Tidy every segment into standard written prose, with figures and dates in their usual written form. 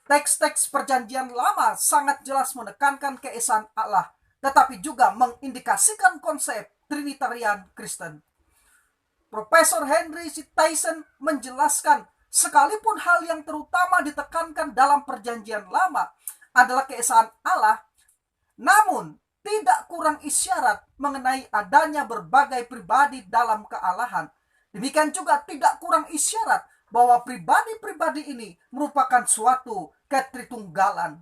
Teks-teks perjanjian lama sangat jelas menekankan keesaan Allah, tetapi juga mengindikasikan konsep Trinitarian Kristen. Profesor Henry C. Tyson menjelaskan, sekalipun hal yang terutama ditekankan dalam perjanjian lama adalah keesaan Allah, namun tidak kurang isyarat mengenai adanya berbagai pribadi dalam kealahan. Demikian juga tidak kurang isyarat bahwa pribadi-pribadi ini merupakan suatu ketritunggalan.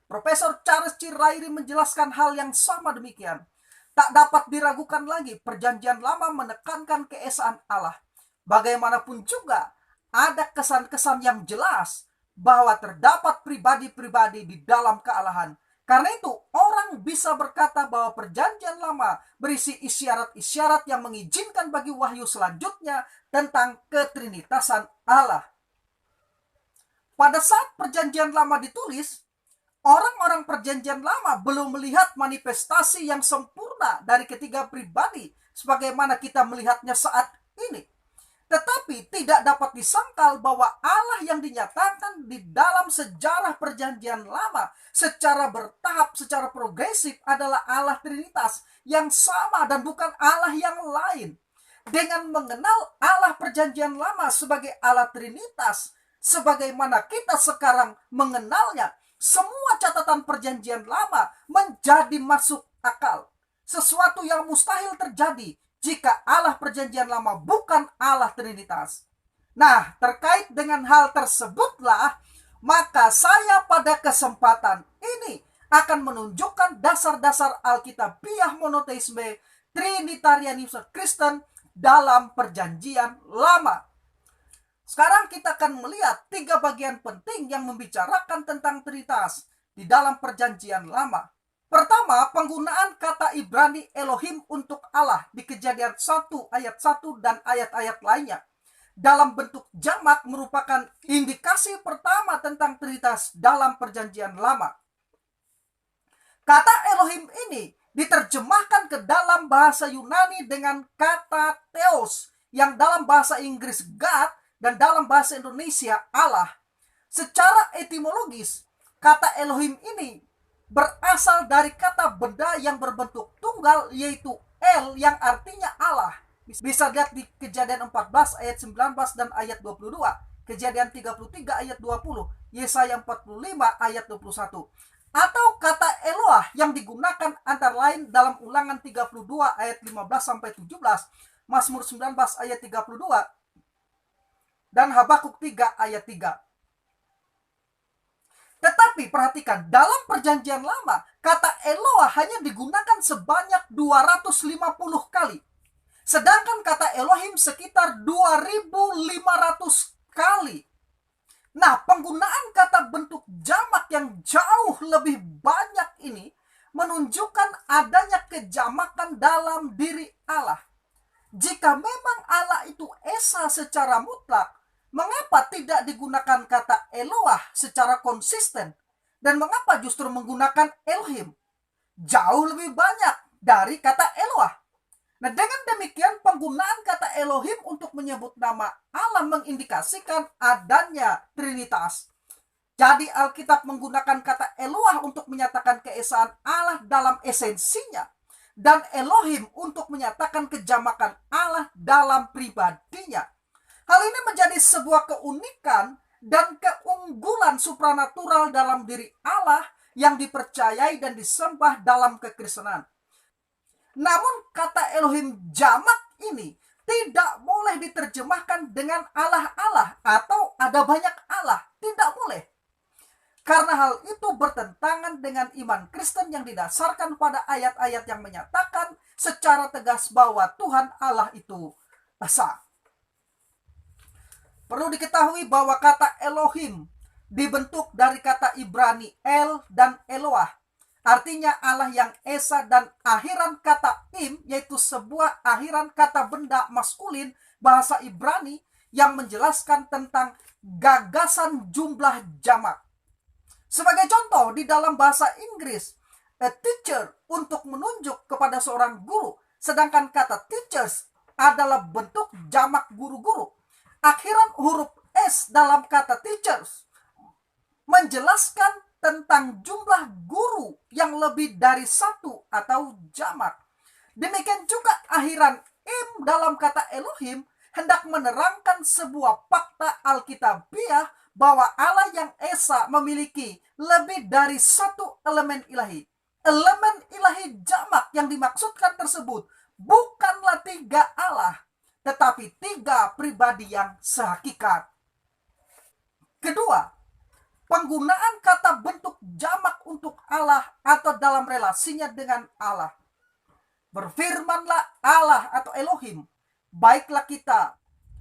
Profesor Charles C. Ryrie menjelaskan hal yang sama demikian. Tak dapat diragukan lagi, perjanjian lama menekankan keesaan Allah. Bagaimanapun juga, ada kesan-kesan yang jelas bahwa terdapat pribadi-pribadi di dalam kealahan. Karena itu, orang bisa berkata bahwa perjanjian lama berisi isyarat-isyarat yang mengizinkan bagi wahyu selanjutnya tentang ketrinitasan Allah. Pada saat perjanjian lama ditulis, orang-orang perjanjian lama belum melihat manifestasi yang sempurna dari ketiga pribadi sebagaimana kita melihatnya saat ini. Tetapi tidak dapat disangkal bahwa Allah yang dinyatakan di dalam sejarah perjanjian lama secara bertahap, secara progresif adalah Allah Trinitas yang sama dan bukan Allah yang lain. Dengan mengenal Allah perjanjian lama sebagai Allah Trinitas, sebagaimana kita sekarang mengenalnya, semua catatan perjanjian lama menjadi masuk akal. Sesuatu yang mustahil terjadi jika Allah perjanjian lama bukan Allah Trinitas. Nah, terkait dengan hal tersebutlah, maka saya pada kesempatan ini akan menunjukkan dasar-dasar Alkitabiah monoteisme Trinitarianisme Kristen dalam perjanjian lama. Sekarang kita akan melihat 3 bagian penting yang membicarakan tentang Trinitas di dalam perjanjian lama. Pertama, penggunaan kata Ibrani Elohim untuk Allah di Kejadian 1 ayat 1 dan ayat-ayat lainnya dalam bentuk jamak merupakan indikasi pertama tentang Trinitas dalam perjanjian lama. Kata Elohim ini diterjemahkan ke dalam bahasa Yunani dengan kata Theos yang dalam bahasa Inggris God dan dalam bahasa Indonesia Allah. Secara etimologis, kata Elohim ini berasal dari kata benda yang berbentuk tunggal, yaitu El yang artinya Allah. Bisa lihat di Kejadian 14 ayat 19 dan ayat 22, Kejadian 33 ayat 20, Yesaya 45 ayat 21. Atau kata Eloah yang digunakan antara lain dalam Ulangan 32 ayat 15 sampai 17, Mazmur 19 ayat 32 dan Habakuk 3 ayat 3. Tetapi perhatikan, dalam perjanjian lama, kata Eloah hanya digunakan sebanyak 250 kali. Sedangkan kata Elohim sekitar 2500 kali. Nah, penggunaan kata bentuk jamak yang jauh lebih banyak ini menunjukkan adanya kejamakan dalam diri Allah. Jika memang Allah itu esa secara mutlak, mengapa tidak digunakan kata Eloah secara konsisten? Dan mengapa justru menggunakan Elohim? Jauh lebih banyak dari kata Eloah. Nah, dengan demikian penggunaan kata Elohim untuk menyebut nama Allah mengindikasikan adanya Trinitas. Jadi Alkitab menggunakan kata Eloah untuk menyatakan keesaan Allah dalam esensinya, dan Elohim untuk menyatakan kejamakan Allah dalam pribadinya. Hal ini menjadi sebuah keunikan dan keunggulan supranatural dalam diri Allah yang dipercayai dan disembah dalam kekristenan. Namun kata Elohim jamak ini tidak boleh diterjemahkan dengan Allah-Allah atau ada banyak Allah. Tidak boleh. Karena hal itu bertentangan dengan iman Kristen yang didasarkan pada ayat-ayat yang menyatakan secara tegas bahwa Tuhan Allah itu esa. Perlu diketahui bahwa kata Elohim dibentuk dari kata Ibrani El dan Eloah. Artinya Allah yang esa, dan akhiran kata im, yaitu sebuah akhiran kata benda maskulin bahasa Ibrani yang menjelaskan tentang gagasan jumlah jamak. Sebagai contoh, di dalam bahasa Inggris, a teacher untuk menunjuk kepada seorang guru, sedangkan kata teachers adalah bentuk jamak guru-guru. Akhiran huruf S dalam kata teachers menjelaskan tentang jumlah guru yang lebih dari satu atau jamak. Demikian juga akhiran im dalam kata Elohim hendak menerangkan sebuah fakta Alkitabiah bahwa Allah yang Esa memiliki lebih dari satu elemen ilahi. Elemen ilahi jamak yang dimaksudkan tersebut bukanlah tiga Allah, tetapi tiga pribadi yang sehakikat. Kedua, penggunaan kata bentuk jamak untuk Allah atau dalam relasinya dengan Allah. Berfirmanlah Allah atau Elohim, baiklah kita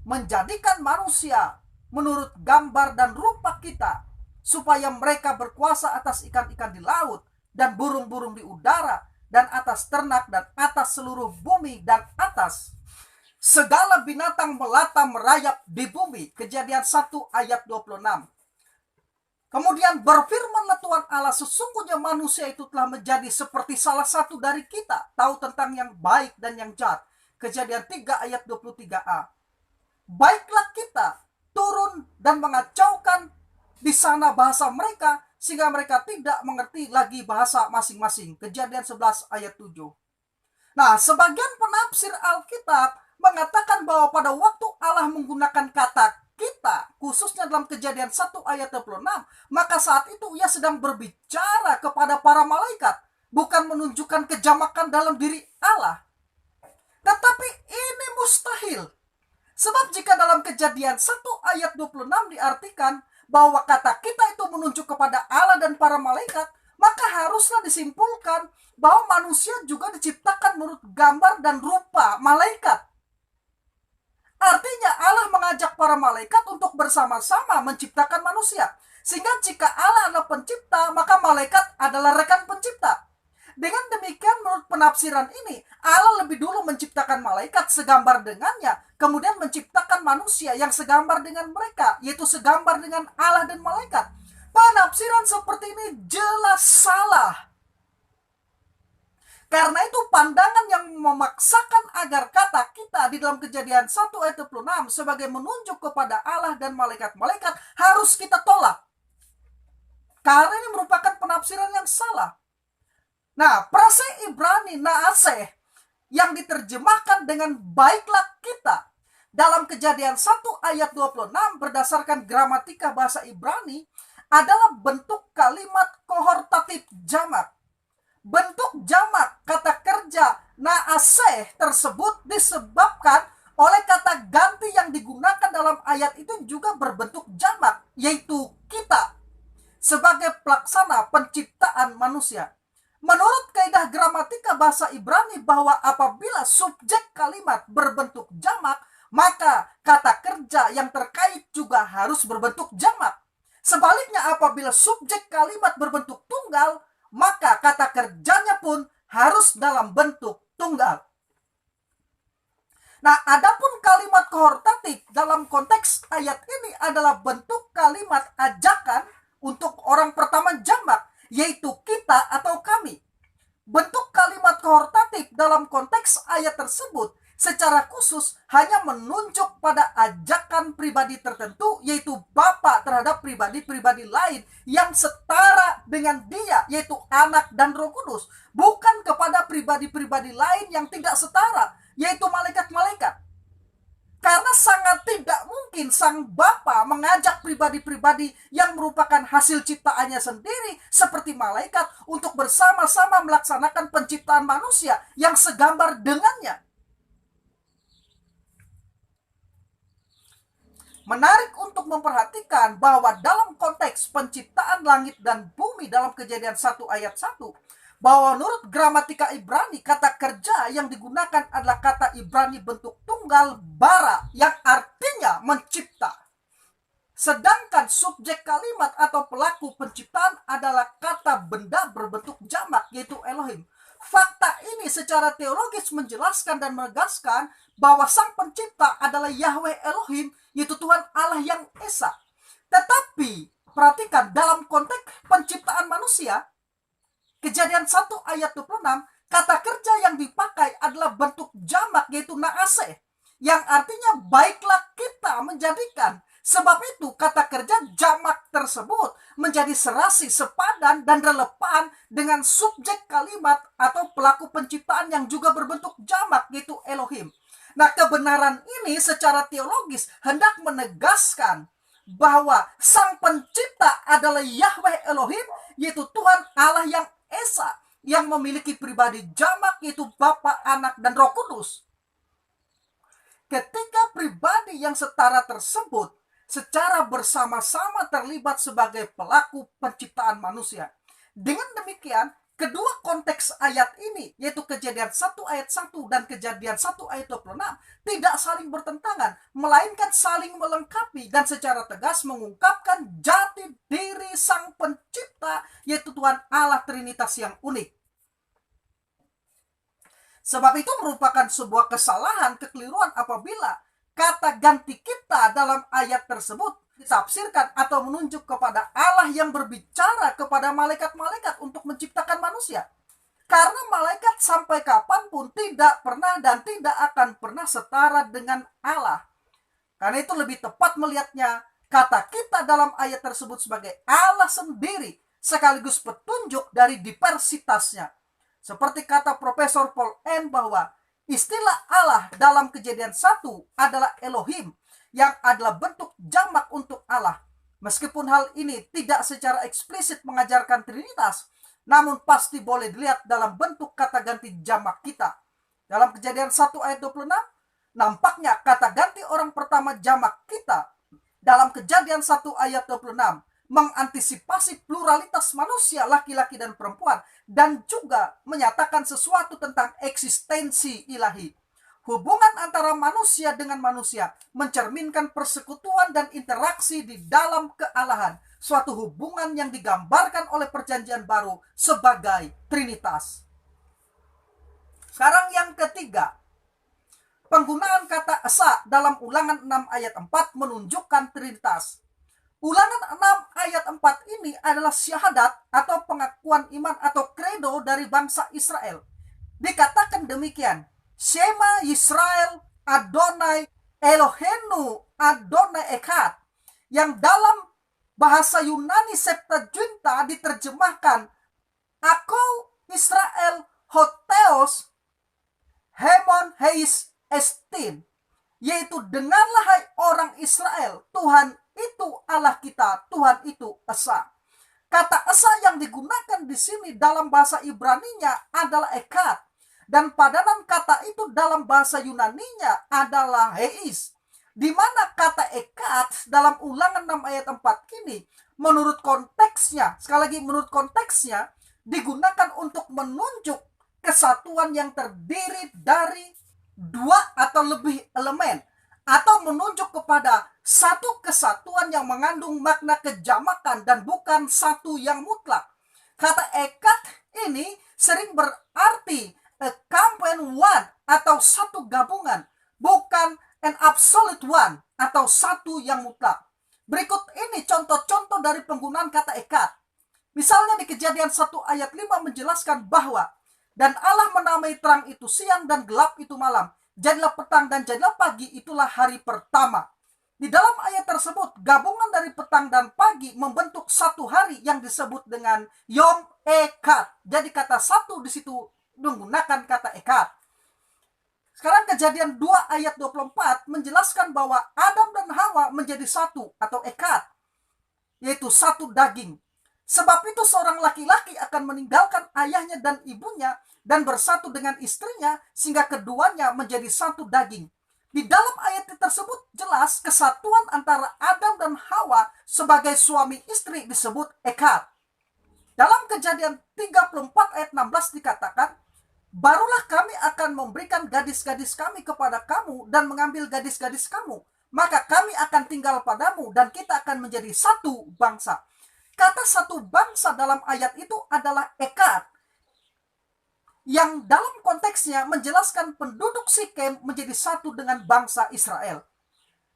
menjadikan manusia menurut gambar dan rupa kita, supaya mereka berkuasa atas ikan-ikan di laut, dan burung-burung di udara, dan atas ternak, dan atas seluruh bumi, dan atas segala binatang melata merayap di bumi. Kejadian 1 ayat 26. Kemudian berfirmanlah Tuhan Allah, sesungguhnya manusia itu telah menjadi seperti salah satu dari kita, tahu tentang yang baik dan yang jahat. Kejadian 3 ayat 23a. Baiklah kita turun dan mengacaukan di sana bahasa mereka, sehingga mereka tidak mengerti lagi bahasa masing-masing. Kejadian 11 ayat 7. Nah, sebagian penafsir Alkitab mengatakan bahwa pada waktu Allah menggunakan kata kita, khususnya dalam Kejadian 1 ayat 26, maka saat itu ia sedang berbicara kepada para malaikat, bukan menunjukkan kejamakan dalam diri Allah. Tetapi ini mustahil. Sebab jika dalam Kejadian 1 ayat 26 diartikan bahwa kata kita itu menunjuk kepada Allah dan para malaikat, maka haruslah disimpulkan bahwa manusia juga diciptakan menurut gambar dan rupa malaikat. Artinya Allah mengajak para malaikat untuk bersama-sama menciptakan manusia. Sehingga jika Allah adalah pencipta, maka malaikat adalah rekan pencipta. Dengan demikian menurut penafsiran ini, Allah lebih dulu menciptakan malaikat segambar dengannya, kemudian menciptakan manusia yang segambar dengan mereka, yaitu segambar dengan Allah dan malaikat. Penafsiran seperti ini jelas salah. Karena itu pandangan yang memaksakan agar kata kita di dalam Kejadian 1 ayat 26 sebagai menunjuk kepada Allah dan malaikat-malaikat harus kita tolak. Karena ini merupakan penafsiran yang salah. Nah, prase Ibrani naaseh yang diterjemahkan dengan baiklah kita dalam Kejadian 1 ayat 26 berdasarkan gramatika bahasa Ibrani adalah bentuk kalimat kohortatif jamak. Bentuk jamak kata kerja naaseh tersebut disebabkan oleh kata ganti yang digunakan dalam ayat itu juga berbentuk jamak, yaitu kita, sebagai pelaksana penciptaan manusia. Menurut kaidah gramatika bahasa Ibrani bahwa apabila subjek kalimat berbentuk jamak, maka kata kerja yang terkait juga harus berbentuk jamak. Sebaliknya apabila subjek kalimat berbentuk tunggal, maka kata kerjanya pun harus dalam bentuk tunggal. Nah, adapun kalimat kohortatif dalam konteks ayat ini adalah bentuk kalimat ajakan untuk orang pertama jamak, yaitu kita atau kami. Bentuk kalimat kohortatif dalam konteks ayat tersebut secara khusus hanya menunjuk pada ajakan pribadi tertentu, yaitu Bapa terhadap pribadi-pribadi lain yang setara dengan dia, yaitu Anak dan Roh Kudus, bukan kepada pribadi-pribadi lain yang tidak setara, yaitu malaikat-malaikat. Karena sangat tidak mungkin sang Bapa mengajak pribadi-pribadi yang merupakan hasil ciptaannya sendiri seperti malaikat untuk bersama-sama melaksanakan penciptaan manusia yang segambar dengannya. Menarik untuk memperhatikan bahwa dalam konteks penciptaan langit dan bumi dalam Kejadian 1 ayat 1, bahwa menurut gramatika Ibrani, kata kerja yang digunakan adalah kata Ibrani bentuk tunggal bara, yang artinya mencipta. Sedangkan subjek kalimat atau pelaku penciptaan adalah kata benda berbentuk jamak, yaitu Elohim. Fakta ini secara teologis menjelaskan dan menegaskan bahwa sang pencipta adalah Yahweh Elohim, yaitu Tuhan Allah yang Esa. Tetapi perhatikan dalam konteks penciptaan manusia, Kejadian 1 ayat 26, kata kerja yang dipakai adalah bentuk jamak, yaitu naaseh, yang artinya baiklah kita menjadikan. Sebab itu kata kerja jamak tersebut menjadi serasi, sepadan, dan relevan dengan subjek kalimat atau pelaku penciptaan yang juga berbentuk jamak, yaitu Elohim. Nah, kebenaran ini secara teologis hendak menegaskan bahwa Sang Pencipta adalah Yahweh Elohim, yaitu Tuhan Allah yang Esa, yang memiliki pribadi jamak, yaitu Bapa, Anak, dan Roh Kudus. Ketika pribadi yang setara tersebut secara bersama-sama terlibat sebagai pelaku penciptaan manusia. Dengan demikian, kedua konteks ayat ini, yaitu Kejadian 1 ayat 1 dan Kejadian 1 ayat 26, tidak saling bertentangan, melainkan saling melengkapi dan secara tegas mengungkapkan jati diri Sang Pencipta, yaitu Tuhan Allah Trinitas yang unik. Sebab itu merupakan sebuah kesalahan, kekeliruan apabila kata ganti kita dalam ayat tersebut ditafsirkan atau menunjuk kepada Allah yang berbicara kepada malaikat-malaikat untuk menciptakan manusia. Karena malaikat sampai kapanpun tidak pernah dan tidak akan pernah setara dengan Allah. Karena itu lebih tepat melihatnya kata kita dalam ayat tersebut sebagai Allah sendiri, sekaligus petunjuk dari diversitasnya. Seperti kata Profesor Paul N. bahwa istilah Allah dalam Kejadian 1 adalah Elohim, yang adalah bentuk jamak untuk Allah. Meskipun hal ini tidak secara eksplisit mengajarkan Trinitas, namun pasti boleh dilihat dalam bentuk kata ganti jamak kita. Dalam Kejadian 1 ayat 26, nampaknya kata ganti orang pertama jamak kita dalam Kejadian 1 ayat 26 mengantisipasi pluralitas manusia laki-laki dan perempuan, dan juga menyatakan sesuatu tentang eksistensi ilahi. Hubungan antara manusia dengan manusia mencerminkan persekutuan dan interaksi di dalam kealahan, suatu hubungan yang digambarkan oleh Perjanjian Baru sebagai Trinitas. Sekarang yang ketiga, penggunaan kata esa dalam Ulangan 6 ayat 4 menunjukkan Trinitas. Ulangan 6 ayat 4 ini adalah syahadat atau pengakuan iman atau kredo dari bangsa Israel. Dikatakan demikian, Shema Yisrael Adonai Eloheinu Adonai Echad, yang dalam bahasa Yunani Septuaginta diterjemahkan Aku Israel Hotheos Hemon Heis Estin, yaitu dengarlah hai orang Israel, Tuhan itu Allah kita, Tuhan itu Esa. Kata Esa yang digunakan di sini dalam bahasa Ibraninya adalah Echad, dan padanan kata itu dalam bahasa Yunaninya adalah Heis, di mana kata Echad dalam Ulangan 6 ayat 4 ini menurut konteksnya, sekali lagi menurut konteksnya, digunakan untuk menunjuk kesatuan yang terdiri dari dua atau lebih elemen, atau menunjuk kepada satu kesatuan yang mengandung makna kejamakan dan bukan satu yang mutlak. Kata Echad ini sering berarti a combined one atau satu gabungan, bukan an absolute one atau satu yang mutlak. Berikut ini contoh-contoh dari penggunaan kata Echad. Misalnya di Kejadian 1 ayat 5 menjelaskan bahwa dan Allah menamai terang itu siang dan gelap itu malam. Jadilah petang dan jadilah pagi, itulah hari pertama. Di dalam ayat tersebut, gabungan dari petang dan pagi membentuk satu hari yang disebut dengan Yom Echad. Jadi kata satu di situ menggunakan kata Echad. Sekarang Kejadian 2 ayat 24 menjelaskan bahwa Adam dan Hawa menjadi satu atau Echad, yaitu satu daging. Sebab itu seorang laki-laki akan meninggalkan ayahnya dan ibunya dan bersatu dengan istrinya sehingga keduanya menjadi satu daging. Di dalam ayat tersebut jelas kesatuan antara Adam dan Hawa sebagai suami istri disebut Echad. Dalam Kejadian 34 ayat 16 dikatakan, barulah kami akan memberikan gadis-gadis kami kepada kamu dan mengambil gadis-gadis kamu. Maka kami akan tinggal padamu dan kita akan menjadi satu bangsa. Kata satu bangsa dalam ayat itu adalah Echad, yang dalam konteksnya menjelaskan penduduk Sikem menjadi satu dengan bangsa Israel.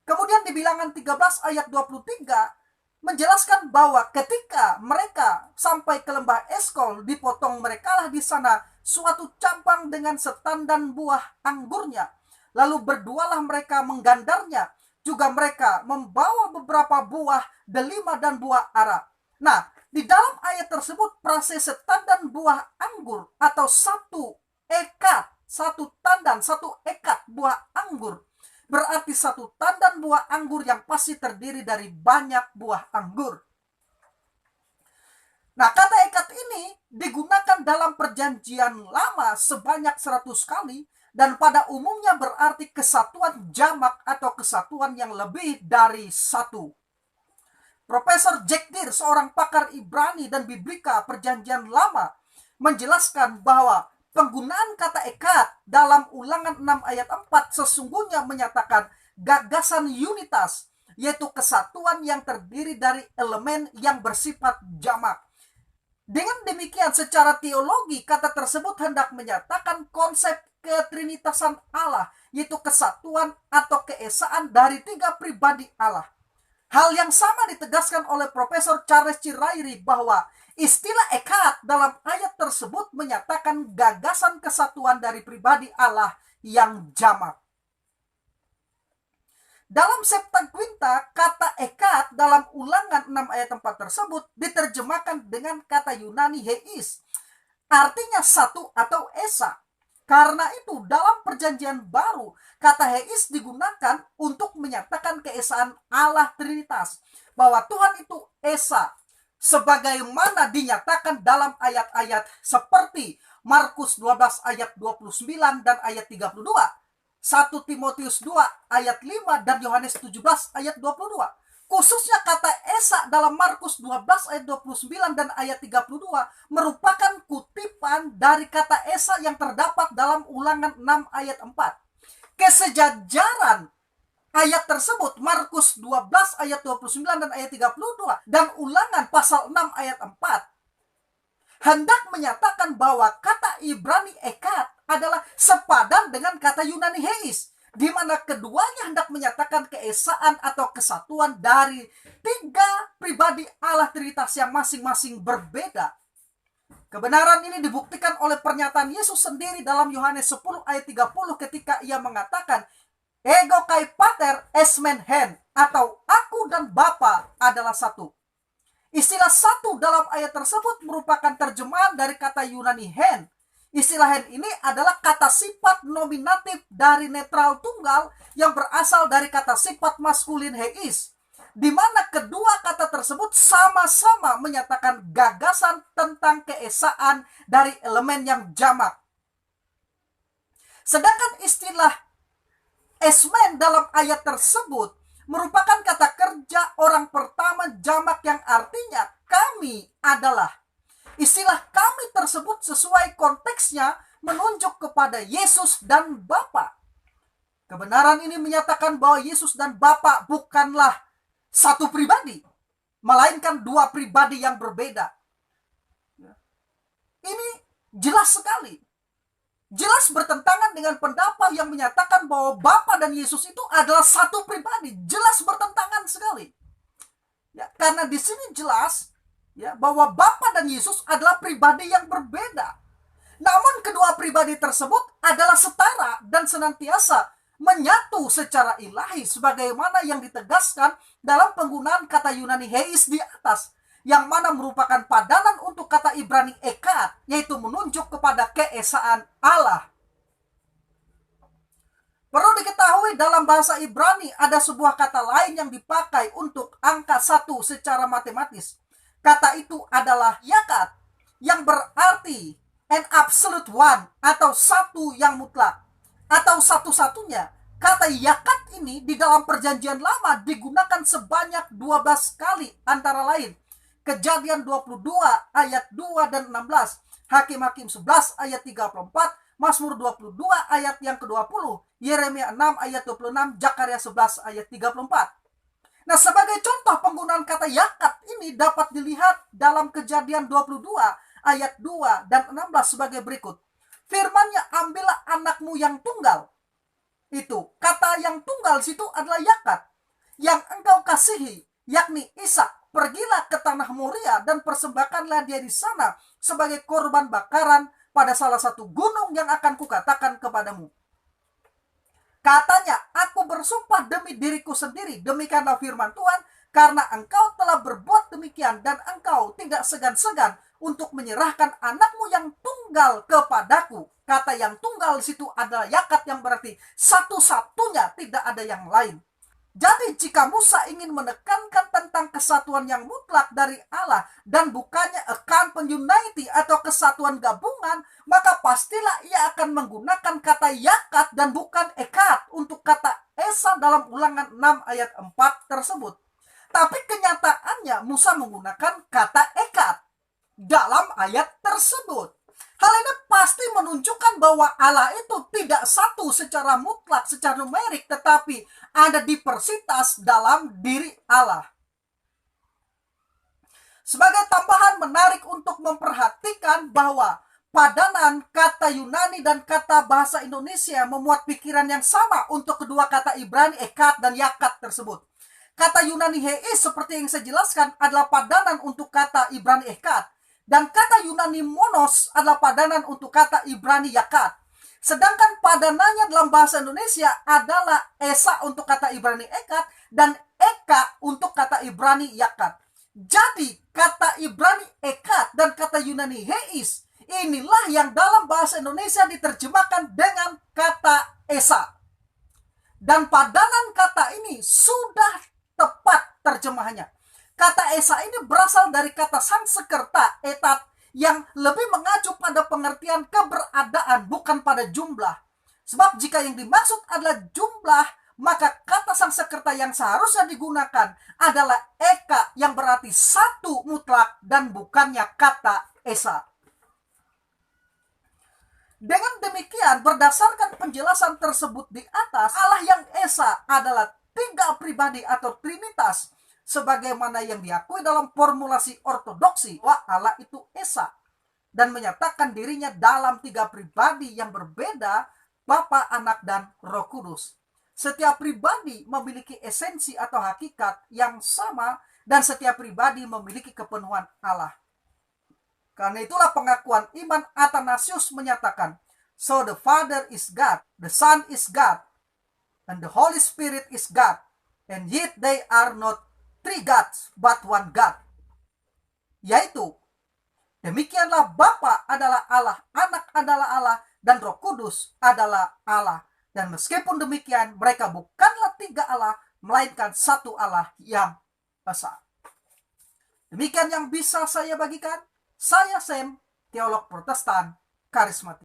Kemudian di Bilangan 13 ayat 23 menjelaskan bahwa ketika mereka sampai ke lembah Eskol, dipotong merekalah di sana suatu cabang dengan setandan buah anggurnya. Lalu berdualah mereka menggandarnya. juga mereka membawa beberapa buah delima dan buah ara. Nah, di dalam ayat tersebut prase setan dan buah anggur atau satu ekat, satu tandan, satu ekat buah anggur berarti satu tandan buah anggur yang pasti terdiri dari banyak buah anggur. Nah, kata ekat ini digunakan dalam perjanjian lama sebanyak 100 kali dan pada umumnya berarti kesatuan jamak atau kesatuan yang lebih dari satu. Profesor Jack Deere, seorang pakar Ibrani dan Biblika perjanjian lama, menjelaskan bahwa penggunaan kata ekat dalam Ulangan 6 ayat 4 sesungguhnya menyatakan gagasan unitas, yaitu kesatuan yang terdiri dari elemen yang bersifat jamak. Dengan demikian, secara teologi, kata tersebut hendak menyatakan konsep ketrinitasan Allah, yaitu kesatuan atau keesaan dari 3 pribadi Allah. Hal yang sama ditegaskan oleh Profesor Charles Cirairi bahwa istilah ekat dalam ayat tersebut menyatakan gagasan kesatuan dari pribadi Allah yang jamak. Dalam Septuaginta, kata ekat dalam Ulangan 6 ayat 4 tersebut diterjemahkan dengan kata Yunani heis, artinya satu atau esa. Karena itu dalam perjanjian baru, kata heis digunakan untuk menyatakan keesaan Allah Trinitas, bahwa Tuhan itu esa, sebagaimana dinyatakan dalam ayat-ayat seperti Markus 12 ayat 29 dan ayat 32, 1 Timotius 2 ayat 5 dan Yohanes 17 ayat 22. Khususnya kata esa dalam Markus 12 ayat 29 dan ayat 32 merupakan kutipan dari kata esa yang terdapat dalam Ulangan 6 ayat 4. Kesejajaran ayat tersebut, Markus 12 ayat 29 dan ayat 32 dan Ulangan pasal 6 ayat 4, hendak menyatakan bahwa kata Ibrani ekat adalah sepadan dengan kata Yunani heis, di mana keduanya hendak menyatakan keesaan atau kesatuan dari 3 pribadi Allah Trinitas yang masing-masing berbeda. Kebenaran ini dibuktikan oleh pernyataan Yesus sendiri dalam Yohanes 10 ayat 30 ketika ia mengatakan, Ego kai pater esmen hen, atau aku dan Bapa adalah satu. Istilah satu dalam ayat tersebut merupakan terjemahan dari kata Yunani hen. Istilah hen ini adalah kata sifat nominatif dari netral tunggal yang berasal dari kata sifat maskulin heis, di mana kedua kata tersebut sama-sama menyatakan gagasan tentang keesaan dari elemen yang jamak. Sedangkan istilah esmen dalam ayat tersebut merupakan kata kerja orang pertama jamak yang artinya kami adalah. Istilah kami tersebut sesuai konteksnya menunjuk kepada Yesus dan Bapa. Kebenaran ini menyatakan bahwa Yesus dan Bapa bukanlah satu pribadi, melainkan 2 pribadi yang berbeda. Ini jelas sekali. Jelas bertentangan dengan pendapat yang menyatakan bahwa Bapa dan Yesus itu adalah satu pribadi. Jelas bertentangan sekali. Ya, karena di sini jelas ya bahwa Bapa dan Yesus adalah pribadi yang berbeda. Namun kedua pribadi tersebut adalah setara dan senantiasa menyatu secara ilahi sebagaimana yang ditegaskan dalam penggunaan kata Yunani heis di atas, yang mana merupakan padanan untuk kata Ibrani ekat, yaitu menunjuk kepada keesaan Allah. Perlu diketahui dalam bahasa Ibrani ada sebuah kata lain yang dipakai untuk angka 1 secara matematis. Kata itu adalah yakat, yang berarti an absolute one, atau satu yang mutlak, atau satu-satunya. Kata yakat ini di dalam perjanjian lama digunakan sebanyak 12 kali, antara lain Kejadian 22 ayat 2 dan 16, Hakim-Hakim 11 ayat 34, Mazmur 22 ayat yang ke-20, Yeremia 6 ayat 26, Zakaria 11 ayat 34. Nah, sebagai contoh penggunaan kata yakat ini dapat dilihat dalam Kejadian 22 ayat 2 dan 16 sebagai berikut. Firman-Nya, ambillah anakmu yang tunggal. Itu, kata yang tunggal situ adalah yakat. Yang engkau kasihi, yakni Ishak. Pergilah ke tanah Moria dan persembahkanlah dia di sana sebagai korban bakaran pada salah satu gunung yang akan kukatakan kepadamu. Katanya, aku bersumpah demi diriku sendiri, demikianlah firman Tuhan, karena engkau telah berbuat demikian dan engkau tidak segan-segan untuk menyerahkan anakmu yang tunggal kepadaku. Kata yang tunggal di situ adalah yakat, yang berarti satu-satunya, tidak ada yang lain. Jadi jika Musa ingin menekankan tentang kesatuan yang mutlak dari Allah dan bukannya a community atau kesatuan gabungan, maka pastilah ia akan menggunakan kata yakat dan bukan ekat untuk kata esa dalam Ulangan 6 ayat 4 tersebut. Tapi kenyataannya Musa menggunakan kata ekat dalam ayat tersebut. Hal ini pasti menunjukkan bahwa Allah itu tidak satu secara mutlak, secara numerik, tetapi ada diversitas dalam diri Allah. Sebagai tambahan menarik untuk memperhatikan bahwa padanan kata Yunani dan kata bahasa Indonesia memuat pikiran yang sama untuk kedua kata Ibrani ekat dan yakat tersebut. Kata Yunani heis seperti yang saya jelaskan adalah padanan untuk kata Ibrani ekat. Dan kata Yunani monos adalah padanan untuk kata Ibrani yakat. Sedangkan padanannya dalam bahasa Indonesia adalah esa untuk kata Ibrani ekat dan eka untuk kata Ibrani yakat. Jadi kata Ibrani ekat dan kata Yunani heis, inilah yang dalam bahasa Indonesia diterjemahkan dengan kata esa. Dan padanan kata ini sudah tepat terjemahannya. Kata esa ini berasal dari kata Sanskerta etat yang lebih mengacu pada pengertian keberadaan bukan pada jumlah. Sebab jika yang dimaksud adalah jumlah, maka kata Sanskerta yang seharusnya digunakan adalah eka yang berarti satu mutlak dan bukannya kata esa. Dengan demikian, berdasarkan penjelasan tersebut di atas, Allah yang esa adalah tiga pribadi atau trinitas, sebagaimana yang diakui dalam formulasi ortodoksi bahwa Allah itu esa dan menyatakan dirinya dalam tiga pribadi yang berbeda, Bapa, Anak, dan Roh Kudus. Setiap pribadi memiliki esensi atau hakikat yang sama dan setiap pribadi memiliki kepenuhan Allah. Karena itulah pengakuan iman Athanasius menyatakan, so the Father is God, the Son is God, and the Holy Spirit is God, and yet they are not three gods, but one God. Yaitu, demikianlah Bapa adalah Allah, Anak adalah Allah, dan Roh Kudus adalah Allah. Dan meskipun demikian, mereka bukanlah tiga Allah, melainkan satu Allah yang esa. Demikian yang bisa saya bagikan. Saya Sam, teolog Protestan karismatik.